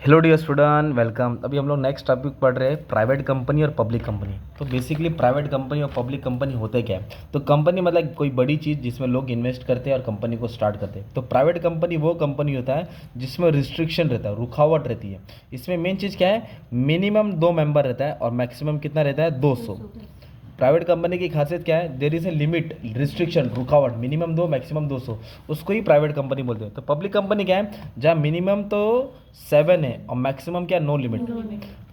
Hello dear student, welcome. अभी हम लोग नेक्स्ट टॉपिक पढ़ रहे हैं प्राइवेट कंपनी और पब्लिक कंपनी। तो बेसिकली प्राइवेट कंपनी और पब्लिक कंपनी होते क्या है? तो कंपनी मतलब कोई बड़ी चीज़ जिसमें लोग इन्वेस्ट करते हैं और कंपनी को स्टार्ट करते हैं। तो प्राइवेट कंपनी वो कंपनी होता है जिसमें रिस्ट्रिक्शन रहता है, रुकावट रहती है। इसमें मेन चीज़ क्या है? मिनिमम 2 मेंबर रहता है और मैक्सिमम कितना रहता है? 200। प्राइवेट कंपनी की खासियत क्या है? There is a limit, restriction, रुकावट, मिनिमम 2 मैक्सिमम 200, उसको ही प्राइवेट कंपनी बोलते हैं। तो पब्लिक कंपनी क्या है? जहाँ मिनिमम तो 7 है और मैक्सिमम क्या? No limit.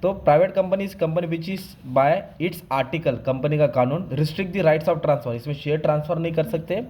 तो private company is company which is by its article, company का कानून restrict the rights of transfer, इसमें शेयर ट्रांसफर नहीं कर सकते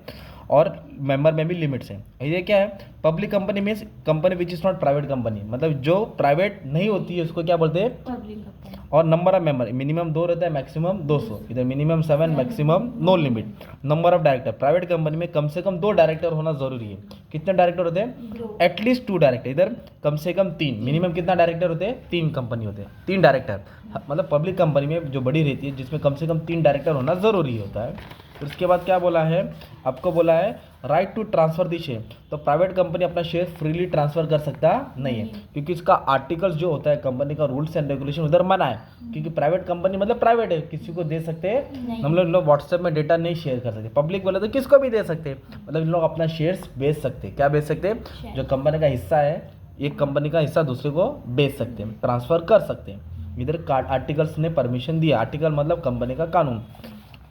और मेंबर में भी लिमिट्स हैं। ये क्या है? Public company means company which is not private company, मतलब जो प्राइवेट नहीं होती है उसको क्या बोलते हैं? Public company. और नंबर ऑफ मेंबर मिनिमम 2 रहता है, मैक्सिमम 200, इधर minimum 7, maximum no limit. Number of director, private company में कम से कम 2 डायरेक्टर होना जरूरी है। कितने डायरेक्टर होते हैं? At least 2 director. इधर कम से कम 3, मिनिमम कितना डायरेक्टर होते हैं? 3 कंपनी होते हैं, 3 डायरेक्टर। मतलब पब्लिक कंपनी में जो बड़ी रहती है जिसमें कम से कम 3 डायरेक्टर होना जरूरी होता है। फिर उसके बाद क्या बोला है? आपको बोला है right to transfer the share. तो प्राइवेट कंपनी अपना शेयर फ्रीली ट्रांसफर कर सकता नहीं है, क्योंकि इसका आर्टिकल्स जो होता है, कंपनी का रूल्स एंड रेगुलेशन उधर मना है। क्योंकि प्राइवेट कंपनी मतलब प्राइवेट है, किसी को दे सकते हैं। हम लोग व्हाट्सएप में डेटा नहीं शेयर कर सकते। पब्लिक बोले तो किसको भी दे सकते हैं, मतलब इन लोग अपना शेयर्स बेच सकते हैं। क्या बेच सकते हैं? जो कंपनी का हिस्सा है, एक कंपनी का हिस्सा दूसरे को बेच सकते हैं, ट्रांसफर कर सकते हैं। इधर आर्टिकल्स ने परमिशन दिया। आर्टिकल मतलब कंपनी का कानून।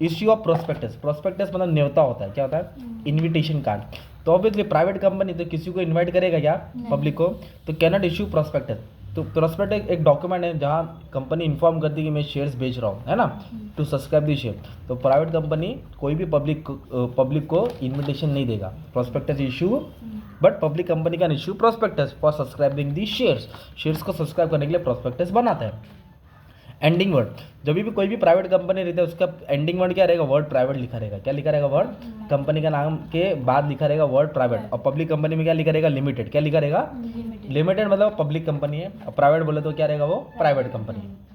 इश्यू ऑफ प्रोस्पेक्टस, प्रोस्पेक्टस मतलब न्योता होता है। क्या होता है? Invitation card. तो ऑब्वियसली प्राइवेट कंपनी तो किसी को इनवाइट करेगा क्या? पब्लिक को। तो कैन नॉट इश्यू प्रोस्पेक्टस। तो प्रोस्पेक्टस एक डॉक्यूमेंट है जहाँ कंपनी इन्फॉर्म करती है कि मैं शेयर्स बेच रहा हूँ, है ना, टू सब्सक्राइब दी शेयर। तो प्राइवेट कंपनी कोई भी पब्लिक को इन्विटेशन नहीं देगा। Prospectus issue, but public company का issue prospectus for subscribing the shares को सब्सक्राइब करने के लिए प्रोस्पेक्टस बनाता है। एंडिंग वर्ड, जब भी कोई भी प्राइवेट कंपनी रहती है उसका एंडिंग वर्ड क्या रहेगा? वर्ड प्राइवेट लिखा रहेगा। क्या लिखा रहेगा? वर्ड, कंपनी का नाम के बाद लिखा रहेगा वर्ड प्राइवेट। और पब्लिक कंपनी में क्या लिखा रहेगा? लिमिटेड। क्या लिखा रहेगा? लिमिटेड मतलब पब्लिक कंपनी है, और प्राइवेट बोले तो क्या रहेगा? वो प्राइवेट कंपनी है।